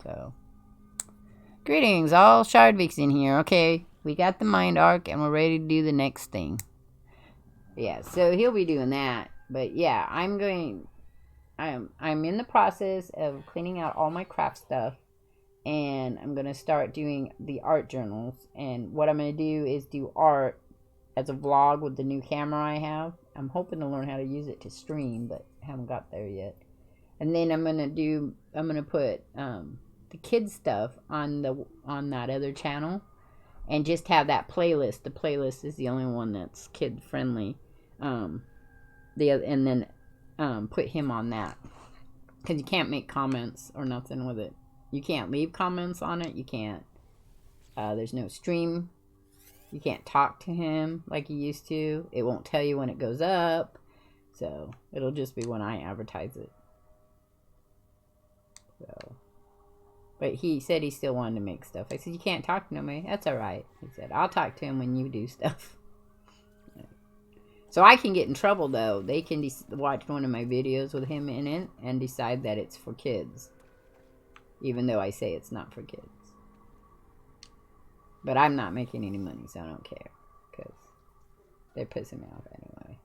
So, greetings, all Shardvixen here. Okay, we got the mind arc and we're ready to do the next thing. Yeah, so he'll be doing that. But yeah, I'm in the process of cleaning out all my craft stuff, and I'm going to start doing the art journals. And what I'm going to do is do art as a vlog with the new camera I have. I'm hoping to learn how to use it to stream, but haven't got there yet. And then I'm gonna put the kids stuff on that other channel, and just have that playlist. The playlist is the only one that's kid friendly. And then put him on that, because you can't make comments or nothing with it. You can't leave comments on it. You can't. There's no stream. You can't talk to him like you used to. It won't tell you when it goes up. So it'll just be when I advertise it. So, but he said he still wanted to make stuff. I said, you can't talk to nobody. That's all right. He said, I'll talk to him when you do stuff. So I can get in trouble, though. They can watch one of my videos with him in it and decide that it's for kids, even though I say it's not for kids. But I'm not making any money, so I don't care, because they're pissing me off anyway.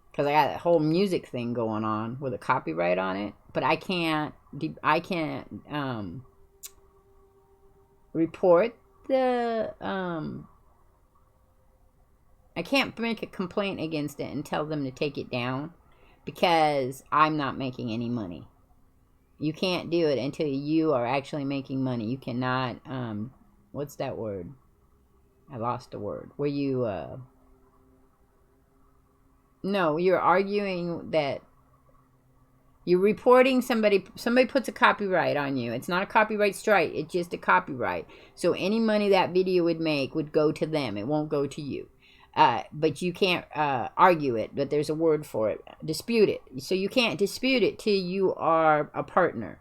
Because I got that whole music thing going on with a copyright on it, but I can't report the I can't make a complaint against it and tell them to take it down, because I'm not making any money. You can't do it until you are actually making money. You cannot, what's that word? I lost a word. Where you, no, you're arguing that you're reporting somebody puts a copyright on you. It's not a copyright strike. It's just a copyright. So any money that video would make would go to them. It won't go to you. But you can't argue it, but there's a word for it. Dispute it. So you can't dispute it till you are a partner.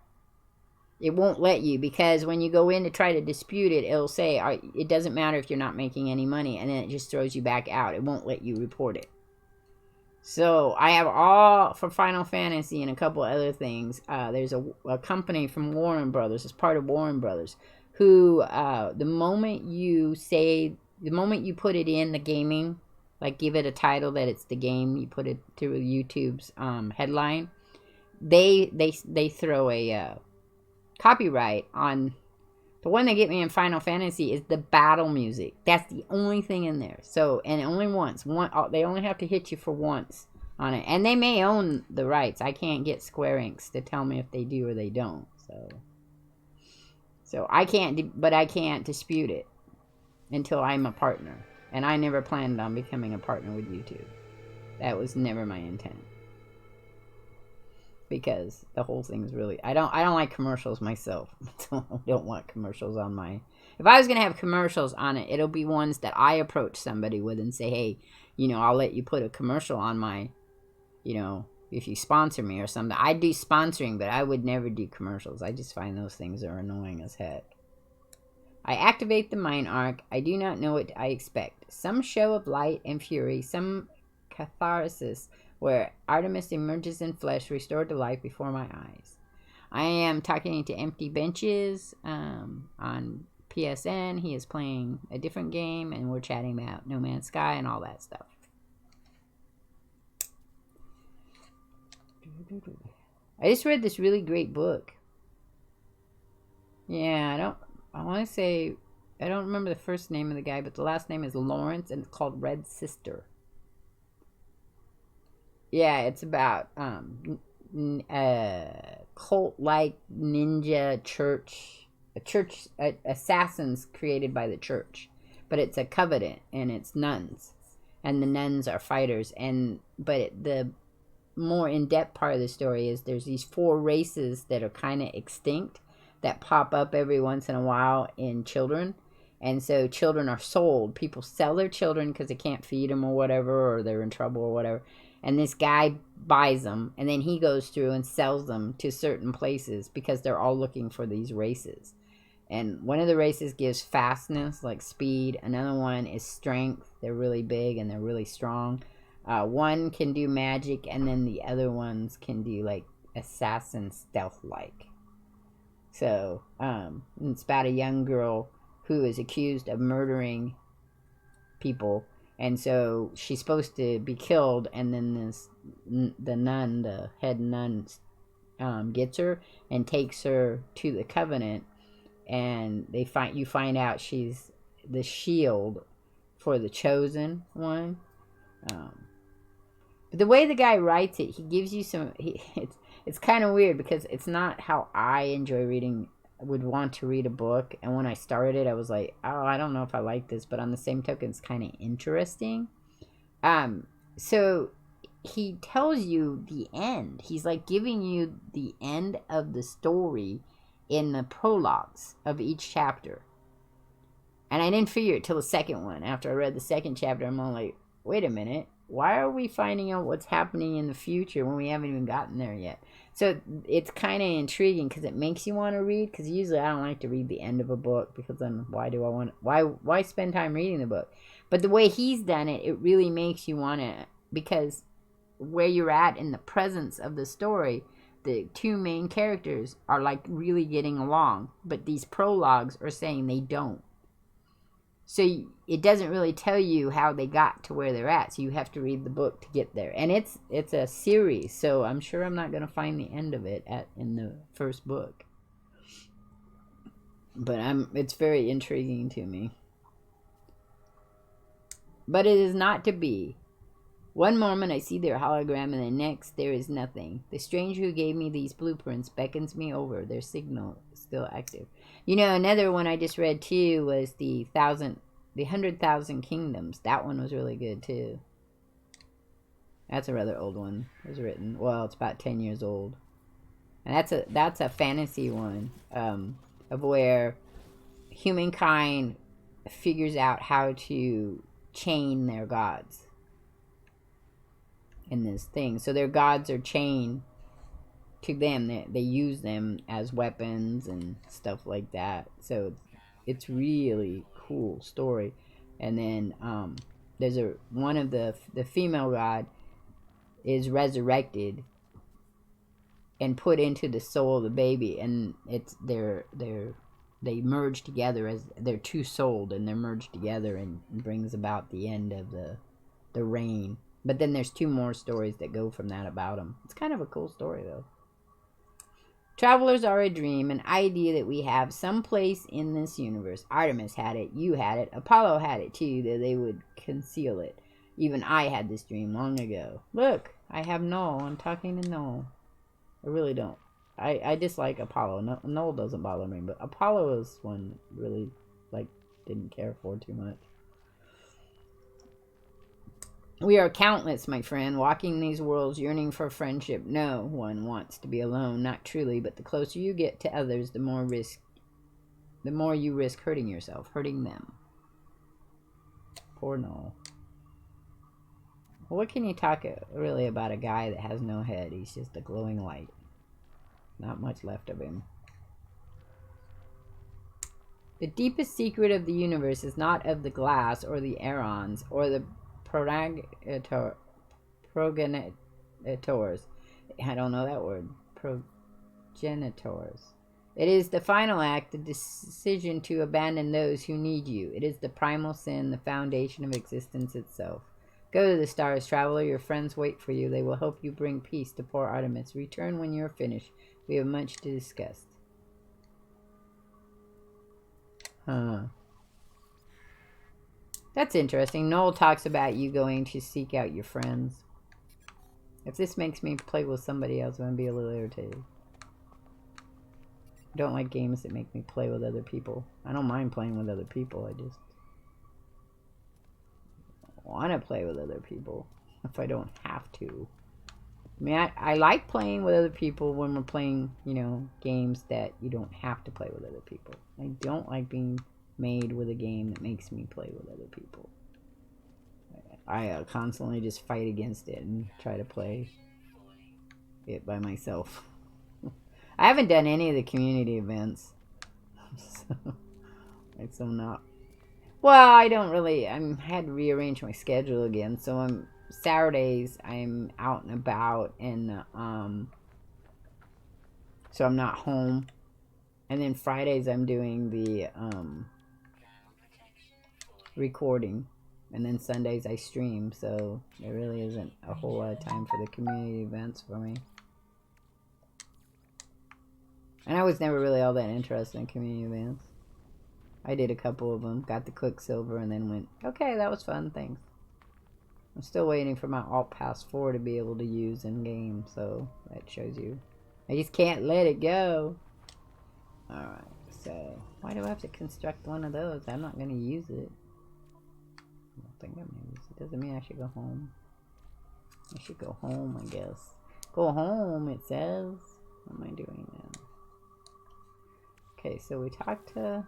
It won't let you, because when you go in to try to dispute it, it'll say, it doesn't matter if you're not making any money, and then it just throws you back out. It won't let you report it. So I have all for Final Fantasy and a couple other things. There's a company from Warner Brothers, it's part of Warner Brothers, who the moment you put it in the gaming, like give it a title that it's the game, you put it through YouTube's headline, they throw a copyright on. The one that get me in Final Fantasy is the battle music. That's the only thing in there. So, and only once. They only have to hit you for once on it. And they may own the rights. I can't get Square Enix to tell me if they do or they don't. So I can't, but I can't dispute it until I'm a partner. And I never planned on becoming a partner with YouTube. That was never my intent. Because the whole thing's really, I don't like commercials myself. So I don't want commercials on my, if I was going to have commercials on it, it'll be ones that I approach somebody with and say, hey, I'll let you put a commercial on my, if you sponsor me or something. I do sponsoring, but I would never do commercials. I just find those things are annoying as heck. I activate the mind arc. I do not know what I expect. Some show of light and fury, some catharsis, where Artemis emerges in flesh, restored to life before my eyes. I am talking to Empty Benches on PSN. He is playing a different game, and we're chatting about No Man's Sky and all that stuff. I just read this really great book. Yeah, I want to say, I don't remember the first name of the guy, but the last name is Lawrence, and it's called Red Sister. Yeah, it's about cult-like ninja church, assassins created by the church, but it's a covenant, and it's nuns, and the nuns are fighters. But the more in-depth part of the story is there's these 4 races that are kind of extinct that pop up every once in a while in children. And so children are sold. People sell their children because they can't feed them or whatever, or they're in trouble or whatever. And this guy buys them, and then he goes through and sells them to certain places because they're all looking for these races. And one of the races gives fastness, like speed. Another one is strength. They're really big and they're really strong. One can do magic, and then the other ones can do like assassin stealth-like. So, it's about a young girl who is accused of murdering people. And so she's supposed to be killed, and then the head nun, gets her and takes her to the Covenant, and you find out she's the shield for the chosen one. But the way the guy writes it, he gives you it's kind of weird because it's not how I enjoy reading, would want to read a book. And when I started, I was like, oh, I don't know if I like this, but on the same token, it's kind of interesting. So he tells you the end. He's like giving you the end of the story in the prologues of each chapter. And I didn't figure it till the second one. After I read the second chapter, I'm all like, wait a minute. Why are we finding out what's happening in the future when we haven't even gotten there yet? So it's kind of intriguing because it makes you want to read. Because usually I don't like to read the end of a book, because then why spend time reading the book? But the way he's done it, it really makes you want to, because where you're at in the presence of the story, the two main characters are like really getting along, but these prologues are saying they don't. So it doesn't really tell you how they got to where they're at. So you have to read the book to get there. And it's a series, so I'm sure I'm not going to find the end of it in the first book. But it's very intriguing to me. But it is not to be. One moment I see their hologram, and the next there is nothing. The stranger who gave me these blueprints beckons me over. Their signal is still active. You know, another one I just read too was the 100,000 Kingdoms. That one was really good too. That's a rather old one. It was written, well, it's about 10 years old. And that's a fantasy one, of where humankind figures out how to chain their gods in this thing. So their gods are chained to them. They use them as weapons and stuff like that. So it's really cool story. And then there's one of the female god is resurrected and put into the soul of the baby, and they merge together as they're two-souled, and they're merged together and brings about the end of the reign. But then there's two more stories that go from that about them. It's kind of a cool story, though. Travelers are a dream, an idea that we have someplace in this universe. Artemis had it, you had it, Apollo had it too, though they would conceal it. Even I had this dream long ago. Look, I have Noel. I'm talking to Noel. I really don't. I dislike Apollo. Noel doesn't bother me, but Apollo is one really, didn't care for too much. We are countless, my friend, walking these worlds, yearning for friendship. No one wants to be alone, not truly, but the closer you get to others, the more you risk hurting yourself, hurting them. Poor Noel. Well, what can you talk really about a guy that has no head? He's just a glowing light. Not much left of him. The deepest secret of the universe is not of the glass or the Aerons or the progenitors. I don't know that word. Progenitors. It is the final act, the decision to abandon those who need you. It is the primal sin, the foundation of existence itself. Go to the stars, traveler. Your friends wait for you. They will help you bring peace to poor Artemis. Return when you are finished. We have much to discuss. That's interesting. Noel talks about you going to seek out your friends. If this makes me play with somebody else, I'm going to be a little irritated. I don't like games that make me play with other people. I don't mind playing with other people. I just want to play with other people if I don't have to. I mean, I like playing with other people when we're playing, games that you don't have to play with other people. I don't like being made with a game that makes me play with other people. I constantly just fight against it and try to play it by myself. I haven't done any of the community events. So I'm not. Well, I don't really. I had to rearrange my schedule again. So Saturdays I'm out and about, and so I'm not home. And then Fridays I'm doing the recording. And then Sundays I stream, so there really isn't a whole lot of time for the community events for me. And I was never really all that interested in community events. I did a couple of them, got the Quicksilver, and then went, okay, that was fun, thanks. I'm still waiting for my Alt Pass 4 to be able to use in game, so that shows you. I just can't let it go. Alright, so why do I have to construct one of those? I'm not going to use it. I don't think I'm going to use it. Doesn't mean I should go home. I should go home, I guess. Go home, it says. What am I doing now? Okay, so we talked to...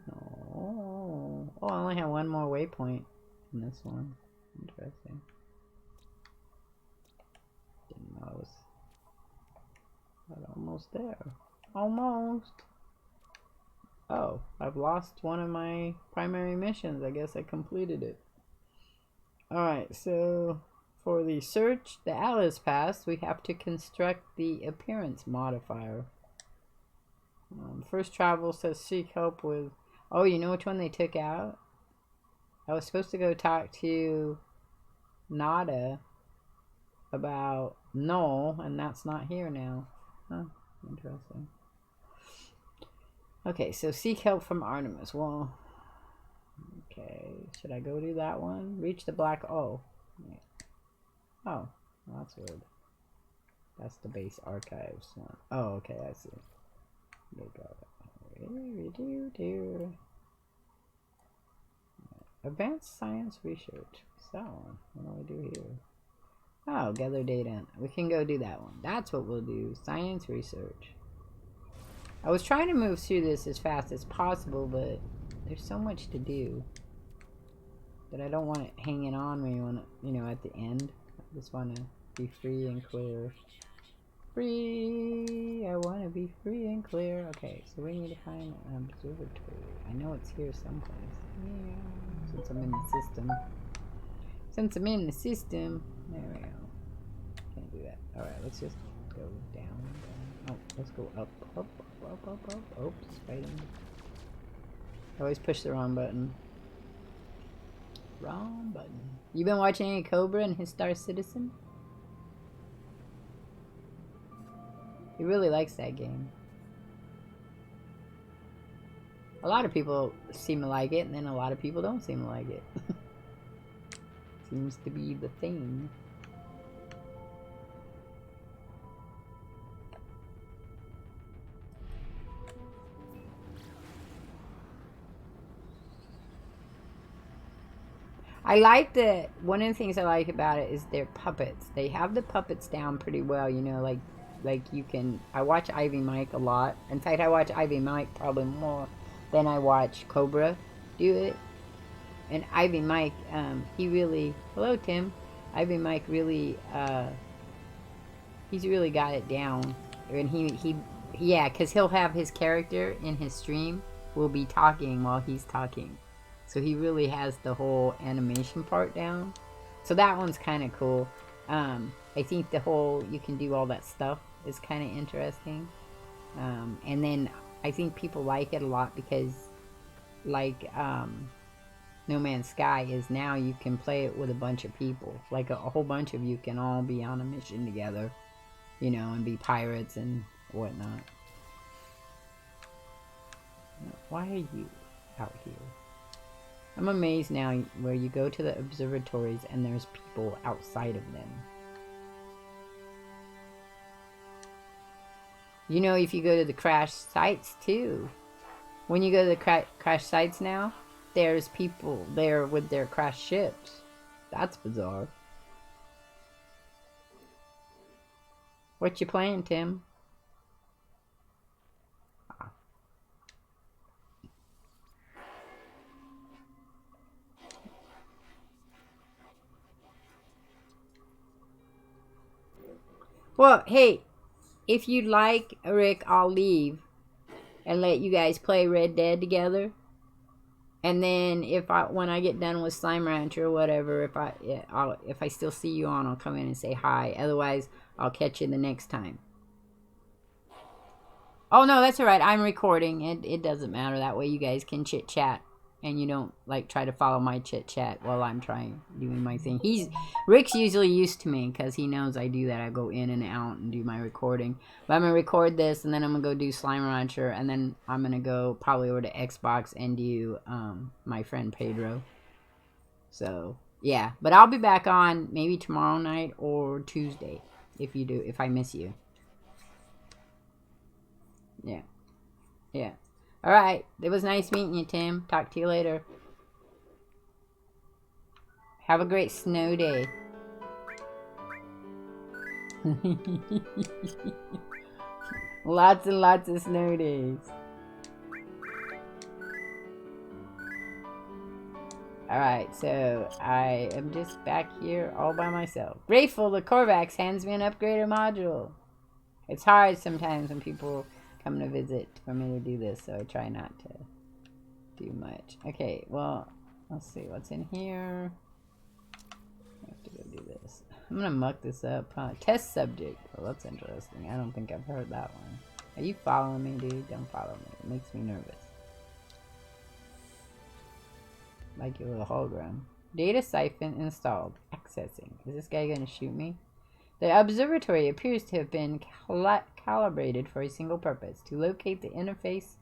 No. Oh, I only have one more waypoint in this one. Interesting. Didn't know I was almost there. Almost. Oh, I've lost one of my primary missions. I guess I completed it. Alright, so for the search the Alice Pass, we have to construct the appearance modifier. First travel says seek help with... Oh, you know which one they took out? I was supposed to go talk to Nada about Null, and that's not here now. Huh, interesting. Okay, so seek help from Artemis. Well, okay, should I go do that one? Reach the black... Oh. Yeah. Oh, well, that's weird. That's the base archives one. Oh, okay, I see. They got it. Advanced science research. So, what do we do here? Oh, gather data. We can go do that one. That's what we'll do. Science research. I was trying to move through this as fast as possible, but there's so much to do that I don't want it hanging on me when, you know, at the end. I just want to be free and clear. Free! I want to be free and clear. Okay, so we need to find an observatory. I know it's here someplace. Yeah, since I'm in the system. Since I'm in the system. There we go. Can't do that. Alright, let's just go down, down. Oh, let's go up, up, up, up, up. Oops, fighting. I always push the wrong button. Wrong button. You been watching any Cobra and his Star Citizen? He really likes that game. A lot of people seem to like it, and then a lot of people don't seem to like it. Seems to be the thing. I like that. One of the things I like about it is their puppets. They have the puppets down pretty well, you know, like you can... I watch Ivy Mike a lot. In fact, I watch Ivy Mike probably more than I watch Cobra do it. And Ivy Mike, he really... Hello, Tim. Ivy Mike really, he's really got it down. And yeah, because he'll have his character in his stream will be talking while he's talking. So he really has the whole animation part down. So that one's kind of cool. I think the whole, you can do all that stuff is kind of interesting. And then I think people like it a lot because, like, No Man's Sky is now you can play it with a bunch of people. Like a whole bunch of you can all be on a mission together, you know, and be pirates and whatnot. Why are you out here? I'm amazed now where you go to the observatories and there's people outside of them. You know, if you go to the crash sites too, when you go to the crash sites now, there's people there with their crash ships. That's bizarre. What you playing, Tim? Well, hey, if you'd like, Rick, I'll leave and let you guys play Red Dead together. And then when I get done with Slime Ranch or whatever, if I still see you on, I'll come in and say hi. Otherwise, I'll catch you the next time. Oh, no, that's all right. I'm recording. It doesn't matter. That way you guys can chit-chat. And you don't, like, try to follow my chit-chat while I'm doing my thing. Rick's usually used to me because he knows I do that. I go in and out and do my recording. But I'm going to record this, and then I'm going to go do Slime Rancher, and then I'm going to go probably over to Xbox and do my friend Pedro. So, yeah. But I'll be back on maybe tomorrow night or Tuesday if I miss you. Yeah. Yeah. All right. It was nice meeting you, Tim. Talk to you later. Have a great snow day. Lots and lots of snow days. Alright, so I am just back here all by myself. Grateful the Korvax hands me an upgraded module. It's hard sometimes when people come to visit for me to do this, so I try not to do much. Okay, well, let's see what's in here. I have to go do this. I'm gonna muck this up. Test subject. Well, that's interesting. I don't think I've heard that one. Are you following me, dude? Don't follow me. It makes me nervous. Like your little hologram. Data siphon installed. Accessing. Is this guy gonna shoot me? The observatory appears to have been calibrated for a single purpose, to locate the interfaces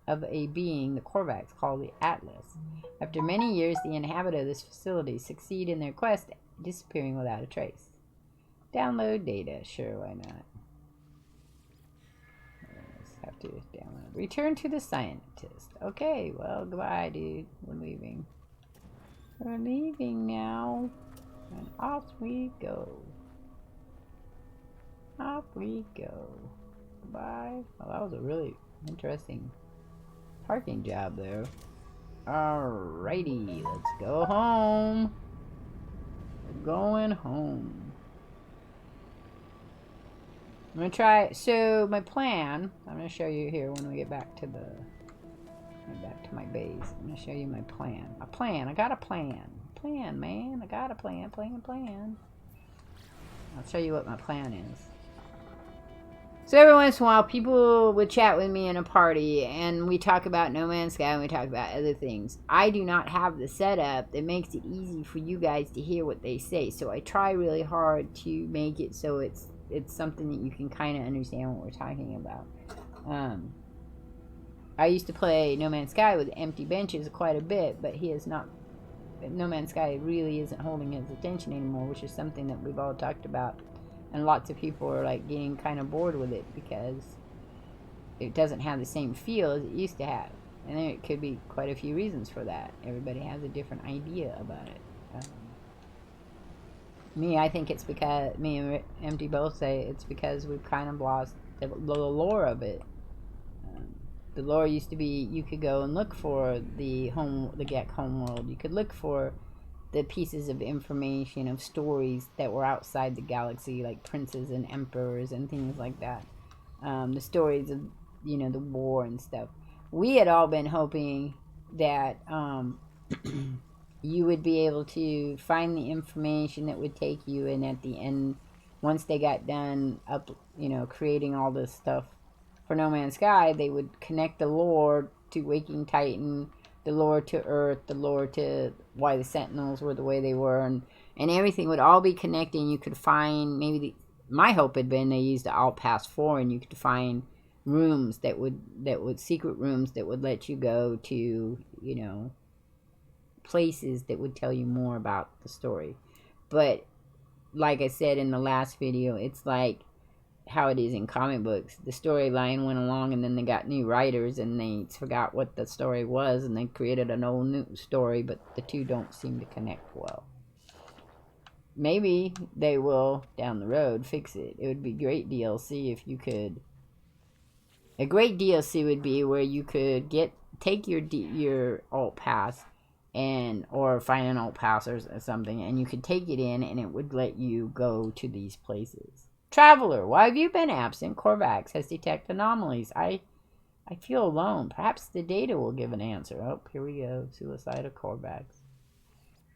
of a being the Korvax called the Atlas. After many years, the inhabitants of this facility succeed in their quest, disappearing without a trace. Download data. Sure, why not? Let's have to download. Return to the scientist. Okay, well, goodbye, dude. We're leaving. We're leaving now. And off we go. Off we go. Goodbye. Well, that was a really interesting parking job there. Alrighty, let's go home. We're going home. I'm gonna try. So my plan. I'm gonna show you here when we get back to my base. I'm gonna show you my plan. A plan. I got a plan. Plan, man. I got a plan. Plan. I'll show you what my plan is. So every once in a while, people would chat with me in a party, and we talk about No Man's Sky, and we talk about other things. I do not have the setup that makes it easy for you guys to hear what they say, so I try really hard to make it so it's something that you can kind of understand what we're talking about. I used to play No Man's Sky with empty benches quite a bit, but he is not. No Man's Sky really isn't holding his attention anymore, which is something that we've all talked about. And lots of people are like getting kind of bored with it because it doesn't have the same feel as it used to have. And there could be quite a few reasons for that. Everybody has a different idea about it. Me, I think it's because, me and Empty both say it's because we've kind of lost the lore of it. The lore used to be you could go and look for the Gek homeworld. You could look for the pieces of information of stories that were outside the galaxy, like princes and emperors and things like that. The stories of, the war and stuff. We had all been hoping that you would be able to find the information that would take you, and at the end, once they got done creating all this stuff for No Man's Sky, they would connect the lore to Waking Titan, the lore to Earth, the lore to why the Sentinels were the way they were, and everything would all be connected, and you could find, my hope had been they used the Alt Pass 4, and you could find rooms that would secret rooms that would let you go to, places that would tell you more about the story. But like I said in the last video, it's like how it is in comic books. The storyline went along, and then they got new writers, and they forgot what the story was, and they created an old new story, but the two don't seem to connect well. Maybe they will, down the road, fix it. It would be great DLC if you could. A great DLC would be where you could take your alt pass or find an alt pass or something, and you could take it in, and it would let you go to these places. Traveler, why have you been absent? Korvax has detected anomalies. I feel alone. Perhaps the data will give an answer. Oh, here we go. Suicide of Korvax.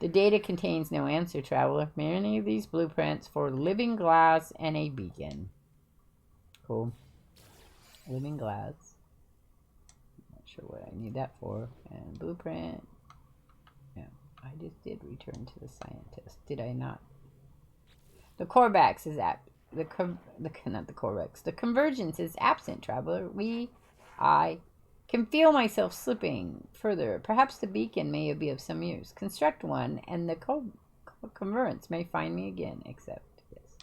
The data contains no answer, Traveler. Many of these blueprints for living glass and a beacon. Cool. living glass. Not sure what I need that for. And blueprint. Yeah, I just did return to the scientist. Did I not? The Corvax is not the Corvax. The convergence is absent, traveler. I can feel myself slipping further. Perhaps the beacon may be of some use. Construct one, and the convergence may find me again. Except this.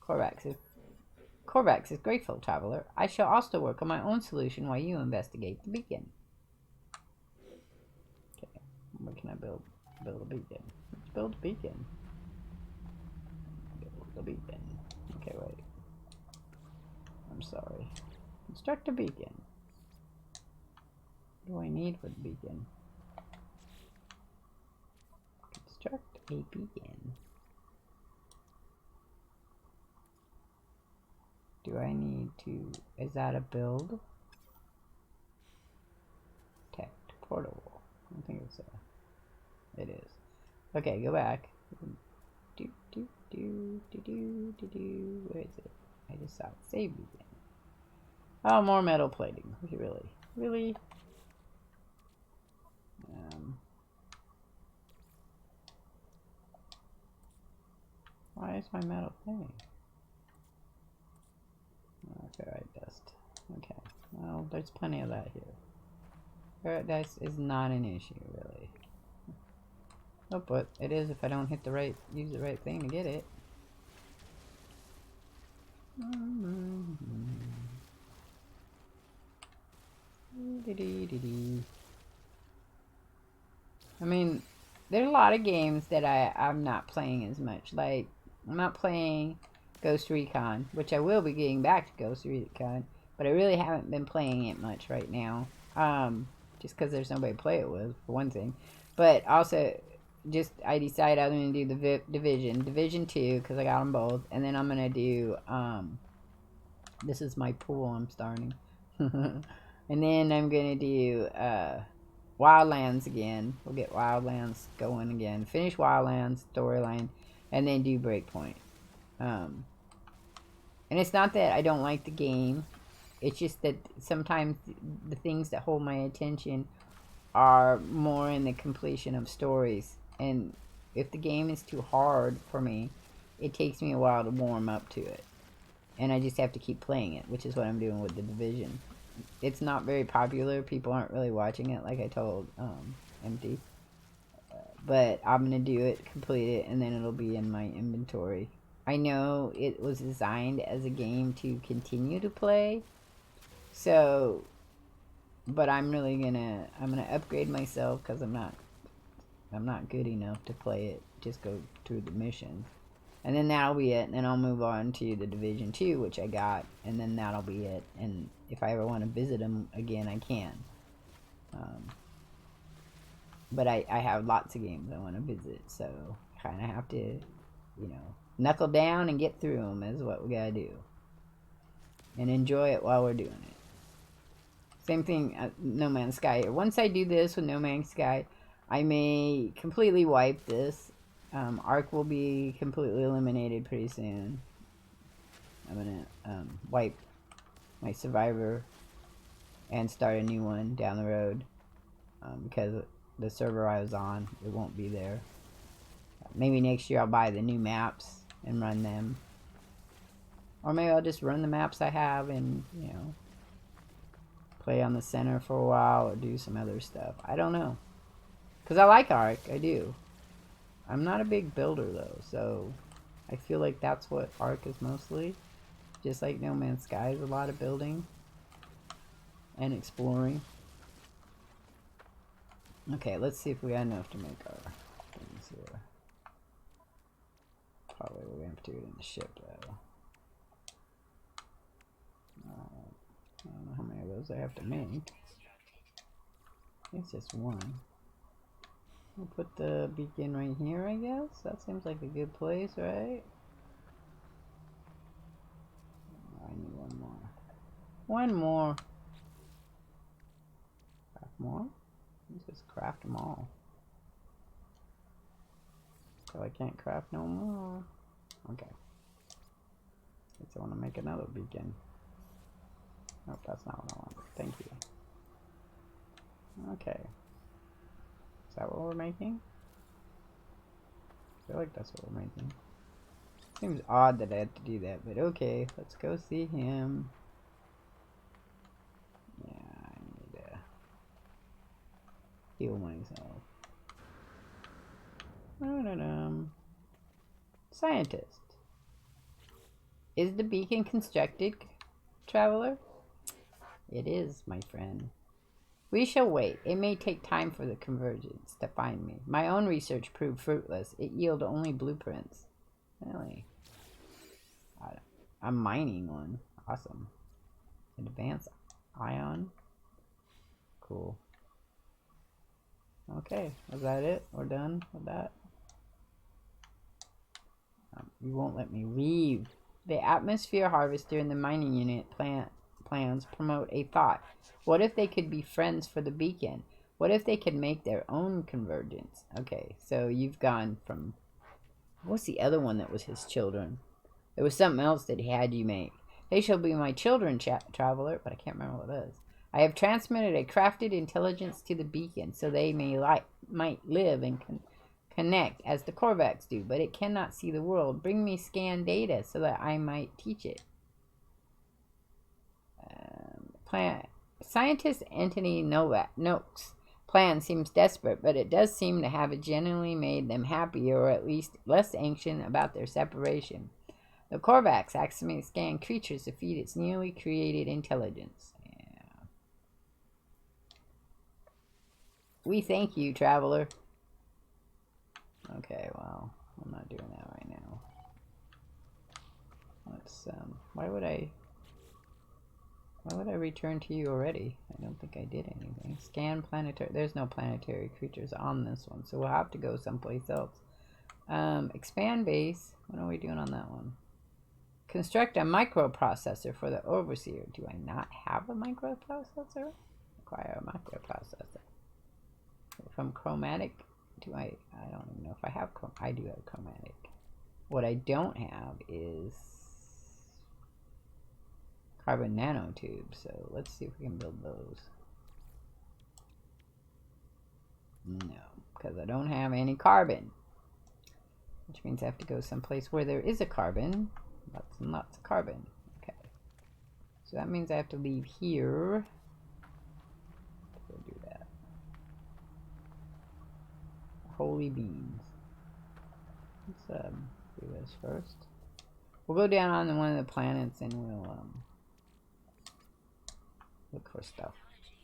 Corvax is grateful, traveler. I shall also work on my own solution while you investigate the beacon. Okay, what can I build? Build a beacon. Let's build a beacon. Build a beacon. Okay, wait. I'm sorry. Construct a beacon. What do I need for the beacon? Construct a beacon. Do I need to... Is that a build? Tech portable. I don't think it's a... It is. Okay, go back. Where is it? I just saw it. Save beacon. Oh, more metal plating. Really? Really? Why is my metal plating? Okay, right, dust. Okay. Well, there's plenty of that here. Ferrite dust is not an issue, really. Oh, but it is if I don't hit the right, use the right thing to get it. I mean, there's a lot of games that I'm not playing as much. Like, I'm not playing Ghost Recon, which I will be getting back to Ghost Recon, but I really haven't been playing it much right now. Just because there's nobody to play it with, for one thing. But also, just I decided I'm going to do the Division 2, because I got them both. And then I'm going to do, this is my pool I'm starting. And then I'm going to do, Wildlands again. We'll get Wildlands going again. Finish Wildlands storyline, and then do Breakpoint. And it's not that I don't like the game. It's just that sometimes the things that hold my attention are more in the completion of stories. And if the game is too hard for me, it takes me a while to warm up to it. And I just have to keep playing it, which is what I'm doing with the Division. It's not very popular. People aren't really watching it, like I told Empty. But I'm going to do it, complete it, and then it'll be in my inventory. I know it was designed as a game to continue to play. So, but I'm really gonna, upgrade myself because I'm not good enough to play it. Just go through the mission. And then that'll be it. And then I'll move on to the Division 2, which I got. And then that'll be it. And if I ever want to visit them again, I can. But I have lots of games I want to visit. So, kind of have to, you know, knuckle down and get through them is what we got to do. And enjoy it while we're doing it. Same thing at No Man's Sky. Once I do this with No Man's Sky, I may completely wipe this. Ark will be completely eliminated pretty soon. I'm gonna wipe my Survivor and start a new one down the road. Because the server I was on, it won't be there. Maybe next year I'll buy the new maps and run them. Or maybe I'll just run the maps I have and, you know, play on the center for a while or do some other stuff. I don't know. Because I like Ark, I do. I'm not a big builder though, so I feel like that's what Ark is mostly. Just like No Man's Sky is a lot of building and exploring. Okay, let's see if we got enough to make our things here. Probably we're gonna have to do it in the ship though. I don't know how many of those I have to make. It's just one. We'll put the beacon right here, I guess. That seems like a good place, right? I need one more. One more. Craft more? Let's just craft them all. So I can't craft no more. Okay. Guess I want to make another beacon. Thank you. Okay. Is that what we're making? I feel like that's what we're making. Seems odd that I have to do that, but okay. Let's go see him. Yeah, I need to heal myself. Scientist. Is the beacon constructed, traveler? It is, my friend. We shall wait. It may take time for the convergence to find me. My own research proved fruitless. It yielded only blueprints. Really? I'm mining one. Awesome. Advanced ion. Cool. Okay, is that it? We're done with that? You won't let me leave. The atmosphere harvester in the mining unit plans promote a thought. What if they could be friends for the beacon? What if they could make their own convergence? Okay, so you've gone from... What's the other one that was his children? There was something else that he had you make. They shall be my children, traveler, but I can't remember what it is. I have transmitted a crafted intelligence to the beacon, so they might live and connect as the Korvax do, but it cannot see the world. Bring me scan data so that I might teach it. Scientist Anthony Noakes' plan seems desperate, but it does seem to have genuinely made them happier, or at least less anxious about their separation. The Korvax accidentally scan creatures to feed its newly created intelligence. Yeah. We thank you, traveler. Okay, well, I'm not doing that right now. Let's, why would I return to you already? I don't think I did anything. Scan planetary. There's no planetary creatures on this one, so we'll have to go someplace else. Expand base. What are we doing on that one? Construct a microprocessor for the overseer. Do I not have a microprocessor? Acquire a microprocessor. From chromatic. I don't even know if I have I do have chromatic. What I don't have is carbon nanotubes, so let's see if we can build those. No, because I don't have any carbon, which means I have to go someplace where there is a carbon. Lots and lots of carbon. Okay, so that means I have to leave here. Go do that. Holy beans. Let's do this first. We'll go down on one of the planets and we'll look for stuff.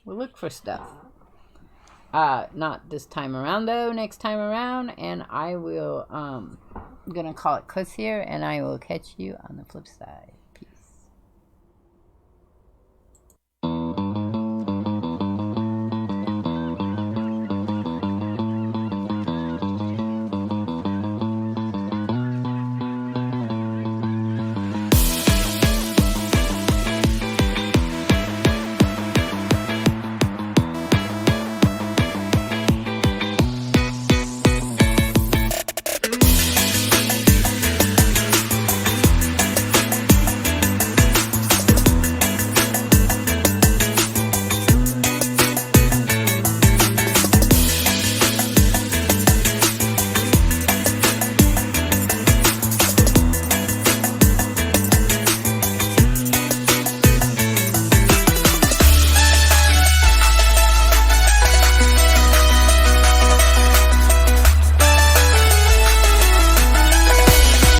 We'll look for stuff. Not this time around though, next time around, and I will I'm gonna call it quits here, and I will catch you on the flip side.